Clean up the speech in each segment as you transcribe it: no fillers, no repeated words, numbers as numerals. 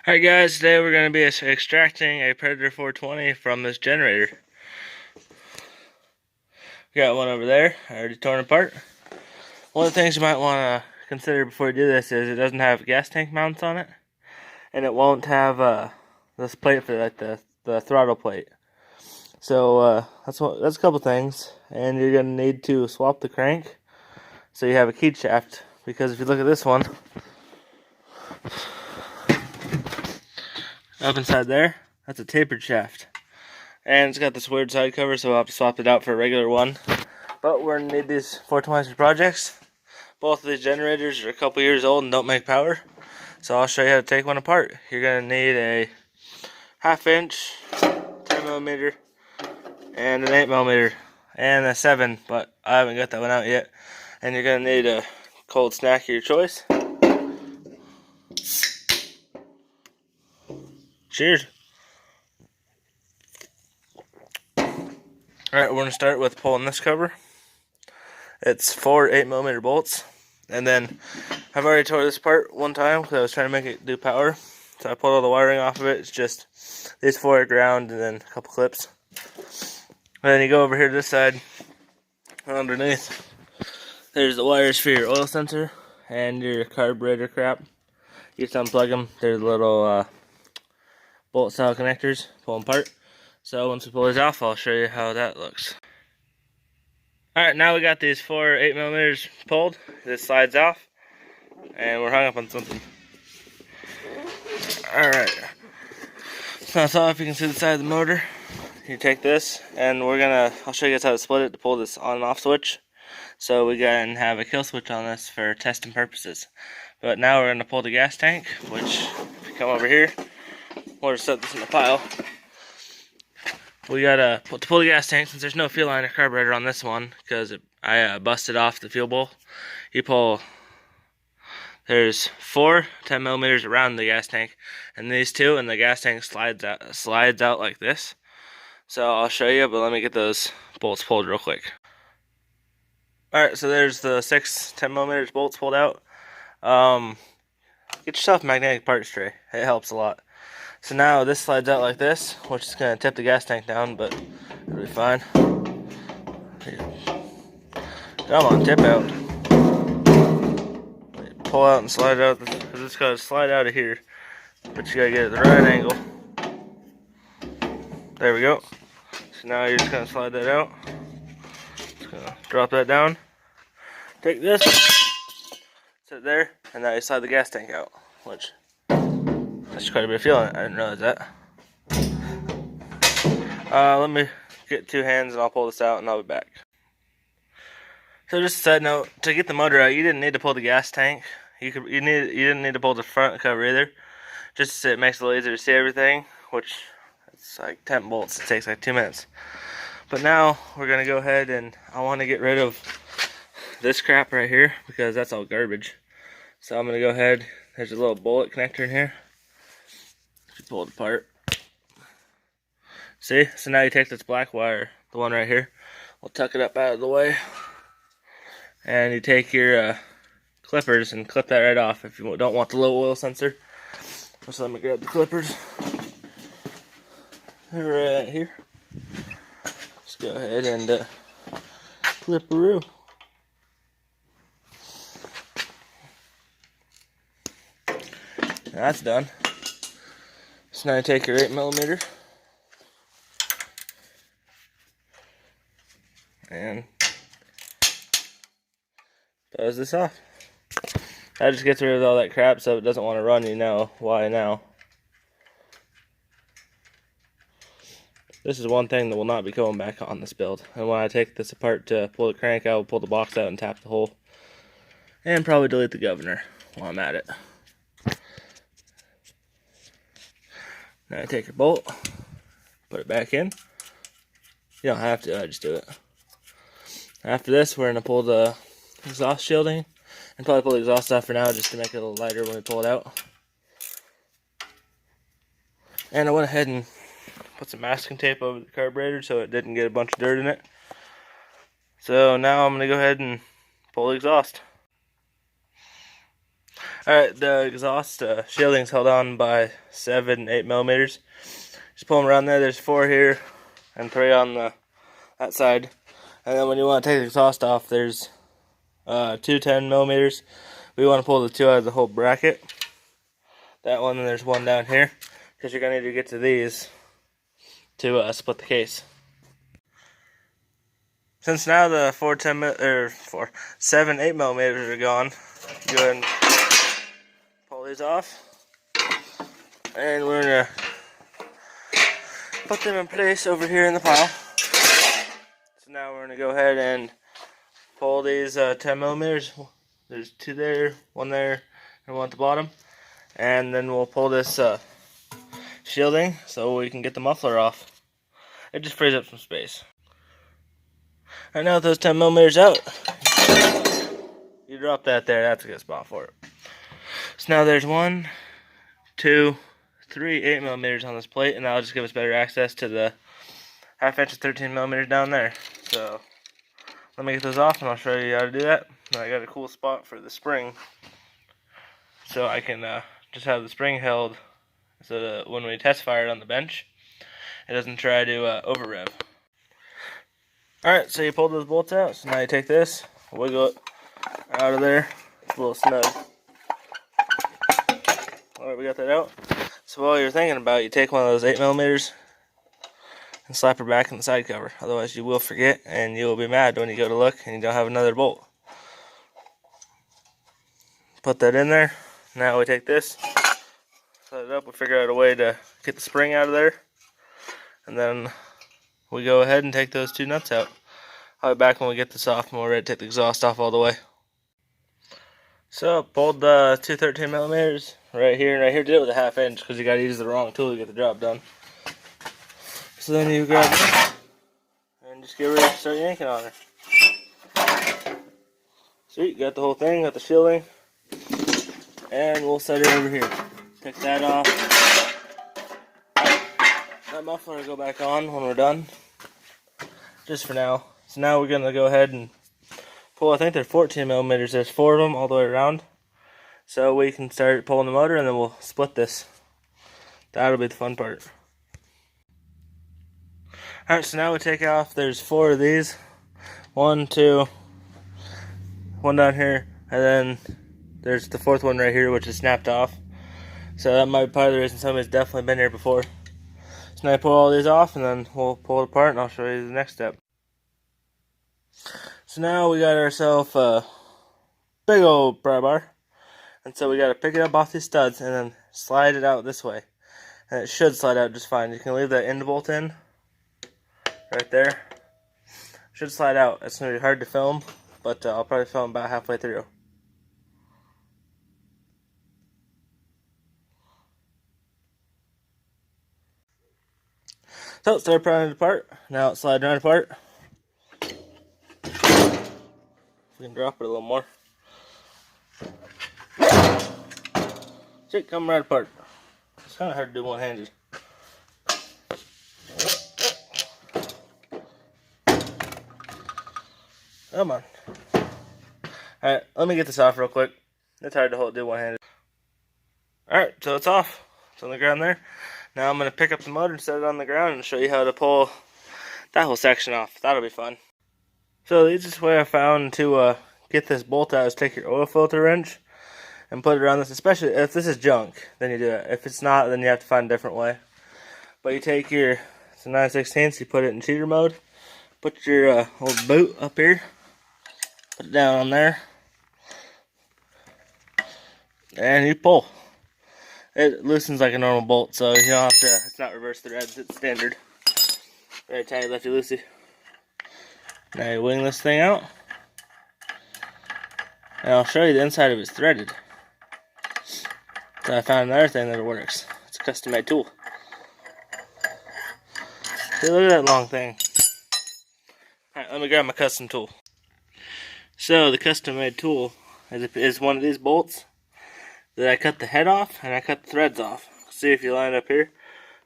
Alright guys, today we're going to be extracting a Predator 420 from this generator. We got one over there, already torn apart. One of the things you might want to consider before you do this is it doesn't have gas tank mounts on it. And it won't have this plate for like the throttle plate. So that's a couple things. And you're going to need to swap the crank so you have a keyed shaft. Because if you look at this one, up inside there, that's a tapered shaft. And it's got this weird side cover, so I'll have to swap it out for a regular one. But we're going to need these 420s for projects. Both of these generators are a couple years old and don't make power. So I'll show you how to take one apart. You're going to need a 1/2 inch, 10mm, and an 8mm, and a 7, but I haven't got that one out yet. And you're going to need a cold snack of your choice. Cheers. Alright, we're going to start with pulling this cover. It's 4 8mm bolts. And then I've already tore this apart one time because I was trying to make it do power. So I pulled all the wiring off of it. It's just these 4 are ground and then a couple clips. And then you go over here to this side. Underneath, there's the wires for your oil sensor and your carburetor crap. You just unplug them. There's little bolt style connectors. Pull them apart. So once we pull these off, I'll show you how that looks. Alright, now we got these 4 8mm pulled. This slides off. And we're hung up on something. Alright. So that's all. If you can see the side of the motor, you take this and I'll show you guys how to split it to pull this on and off switch. So we gotta have a kill switch on this for testing purposes. But now we're gonna pull the gas tank, which if you come over here, we'll just set this in the pile. We gotta to pull the gas tank, since there's no fuel line or carburetor on this one, because I busted off the fuel bowl. There's 4 10mm around the gas tank, and these 2, and the gas tank slides out like this. So I'll show you, but let me get those bolts pulled real quick. Alright, so there's the 6 10mm bolts pulled out. Get yourself a magnetic parts tray. It helps a lot. So now this slides out like this, which is going to tip the gas tank down, but it'll be fine. Come on, tip out. Pull out and slide out, because it's got to slide out of here, but you got to get it at the right angle. There we go. So now you're just going to slide that out. Just going to drop that down. Take this, sit there, and now you slide the gas tank out, which that's quite a bit of fuel in it. I didn't realize that. Let me get 2 hands and I'll pull this out and I'll be back. So just a side note, to get the motor out, you didn't need to pull the gas tank. You didn't need to pull the front cover either. Just so it makes it a little easier to see everything, which it's like 10 bolts. It takes like 2 minutes. But now we're gonna go ahead and I want to get rid of this crap right here because that's all garbage. So I'm gonna go ahead. There's a little bullet connector in here. You pull it apart. See? So now you take this black wire, the one right here. We'll tuck it up out of the way. And you take your clippers and clip that right off if you don't want the low oil sensor. So let me grab the clippers. They're right here. Let's go ahead and clip-a-roo. That's done. So now you take your 8mm and buzz this off. That just gets rid of all that crap so it doesn't want to run, you know why now. This is one thing that will not be going back on this build. And when I take this apart to pull the crank, I will pull the box out and tap the hole. And probably delete the governor while I'm at it. Now I take your bolt, put it back in. You don't have to, I just do it. After this, we're going to pull the exhaust shielding and probably pull the exhaust off for now just to make it a little lighter when we pull it out. And I went ahead and put some masking tape over the carburetor so it didn't get a bunch of dirt in it. So now I'm going to go ahead and pull the exhaust. Alright, the exhaust shielding's held on by 7, 8 millimeters. Just pull them around there. There's 4 here and 3 on that side. And then when you want to take the exhaust off, there's 2 10 millimeters. We want to pull the 2 out of the whole bracket. That one, and there's 1 down here, because you're going to need to get to these to split the case. Since now the 7 8 millimeters are gone, go ahead and pull these off, and we're going to put them in place over here in the pile. So now we're going to go ahead and pull these 10 millimeters. There's 2 there, 1 there, and 1 at the bottom. And then we'll pull this shielding so we can get the muffler off. It just frees up some space. Alright, now with those 10 millimeters out, you drop that there. That's a good spot for it. So now there's 1, 2, 3 8 millimeters on this plate, and that'll just give us better access to the 1/2 inch of 13 millimeters down there. So let me get those off and I'll show you how to do that. And I got a cool spot for the spring, so I can just have the spring held so that when we test fire it on the bench, it doesn't try to over rev. Alright, so you pulled those bolts out, so now you take this, wiggle it out of there. It's a little snug. Alright, we got that out. So while you're thinking about it, you take one of those 8 millimeters and slap her back in the side cover. Otherwise you will forget and you will be mad when you go to look and you don't have another bolt. Put that in there. Now we take this, set it up, we figure out a way to get the spring out of there, and then we go ahead and take those 2 nuts out. I'll be back when we get this off and we're ready to take the exhaust off all the way. So pulled the 2 13 millimeters right here and right here. Did it with a 1/2 inch because you got to use the wrong tool to get the job done. So then you grab it and just get ready to start yanking on her. Sweet, got the whole thing, got the shielding. And we'll set it over here. Take that off. That muffler will go back on when we're done. Just for now. So now we're going to go ahead and pull, I think they're 14 millimeters. There's 4 of them all the way around. So we can start pulling the motor and then we'll split this. That'll be the fun part. Alright, so now we take off, there's 4 of these. 1, 2, 1 down here, and then there's the 4th one right here, which is snapped off. So that might be part of the reason somebody's definitely been here before. So now I pull all these off, and then we'll pull it apart, and I'll show you the next step. So now we got ourselves a big old pry bar. And so we got to pick it up off these studs, and then slide it out this way. And it should slide out just fine. You can leave that end bolt in, right there. Should slide out. It's going to be hard to film, but I'll probably film about halfway through. So start prying it apart. Now it's sliding right apart. We can drop it a little more. See, come right apart. It's kind of hard to do one-handed. Come on. Alright, let me get this off real quick. It's hard to do one-handed. Alright, so it's off. It's on the ground there. Now I'm going to pick up the motor and set it on the ground and show you how to pull that whole section off. That'll be fun. So the easiest way I found to get this bolt out is take your oil filter wrench and put it around this. Especially if this is junk, then you do it. If it's not, then you have to find a different way. But you take your 9/16, you put it in cheater mode. Put your old boot up here. Put it down on there. And you pull. It loosens like a normal bolt, so you don't have to, it's not reverse threads, it's standard. Very tight, lefty loosey. Now you wing this thing out. And I'll show you the inside of it's threaded. So I found another thing that works. It's a custom made tool. See, look at that long thing. Alright, let me grab my custom tool. So the custom made tool is one of these bolts that I cut the head off and I cut the threads off. See if you line it up here.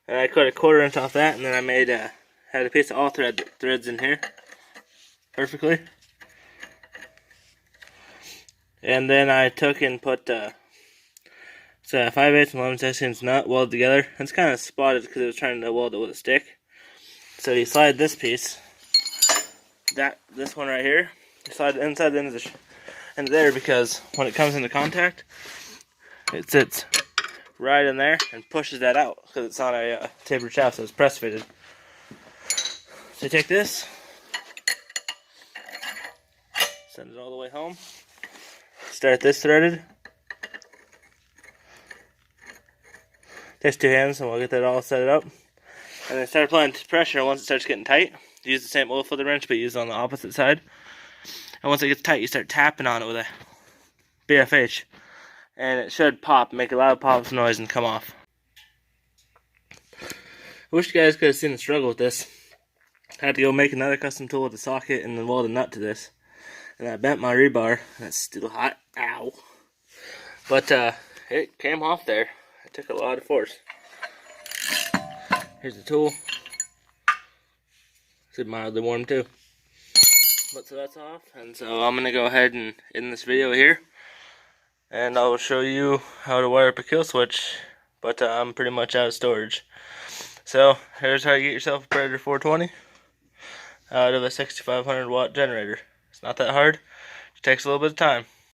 And I cut a 1/4 inch off that, and then I made had a piece of all threads in here perfectly. And then I took and put It's a 5/8 and 11/16 nut welded together. It's kind of spotted because it was trying to weld it with a stick. So you slide this piece, this one right here, you slide it inside the end of into there, because when it comes into contact, it sits right in there and pushes that out because it's on a tapered shaft, so it's press fitted. So you take this, send it all the way home, start this threaded. Takes 2 hands, and we'll get that all set up. And then start applying pressure. Once it starts getting tight, use the same oil filter wrench, but use it on the opposite side. And once it gets tight, you start tapping on it with a BFH. And it should pop, make a loud pops noise, and come off. I wish you guys could have seen the struggle with this. I had to go make another custom tool with a socket and then weld a nut to this. And I bent my rebar. That's still hot. Ow. But it came off there. It took a lot of force. Here's the tool. It's mildly warm too. But so that's off, and so I'm gonna go ahead and end this video here, and I'll show you how to wire up a kill switch. But I'm pretty much out of storage. So here's how you get yourself a Predator 420 out of a 6500 watt generator. It's not that hard. It takes a little bit of time.